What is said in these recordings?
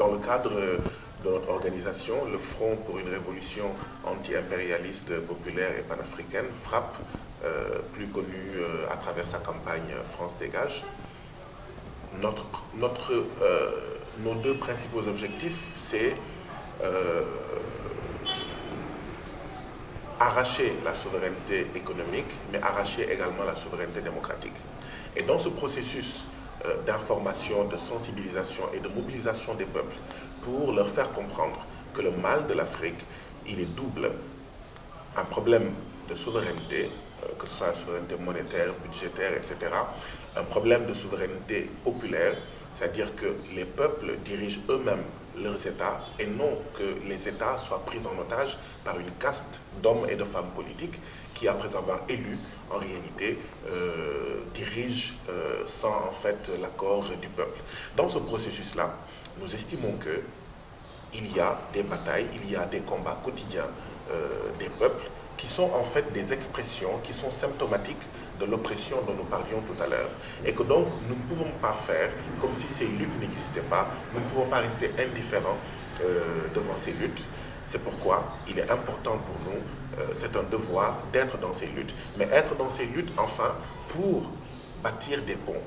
Dans le cadre de notre organisation, le Front pour une révolution anti-impérialiste populaire et panafricaine, FRAPP, plus connu à travers sa campagne France Dégage, nos deux principaux objectifs, c'est arracher la souveraineté économique, mais arracher également la souveraineté démocratique. Et dans ce processus d'information, de sensibilisation et de mobilisation des peuples pour leur faire comprendre que le mal de l'Afrique, il est double. Un problème de souveraineté, que ce soit la souveraineté monétaire, budgétaire, etc. Un problème de souveraineté populaire, c'est-à-dire que les peuples dirigent eux-mêmes leurs États et non que les États soient pris en otage par une caste d'hommes et de femmes politiques qui, après avoir élu, en réalité, dirigent sans en fait l'accord du peuple. Dans ce processus-là, nous estimons qu'il y a des batailles, il y a des combats quotidiens des peuples qui sont en fait des expressions qui sont symptomatiques de l'oppression dont nous parlions tout à l'heure. Et que donc, nous ne pouvons pas faire comme si ces luttes n'existaient pas, nous ne pouvons pas rester indifférents devant ces luttes. C'est pourquoi il est important pour nous, c'est un devoir d'être dans ces luttes, mais être dans ces luttes, enfin, pour bâtir des ponts.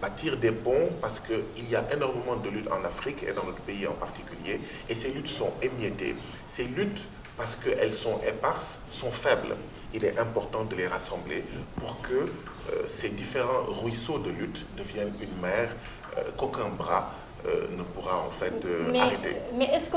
Bâtir des ponts parce qu'il y a énormément de luttes en Afrique et dans notre pays en particulier, et ces luttes sont émiettées. Ces luttes, parce qu'elles sont éparses, sont faibles. Il est important de les rassembler pour que ces différents ruisseaux de lutte deviennent une mer qu'aucun bras ne pourra en fait arrêter. Mais est-ce que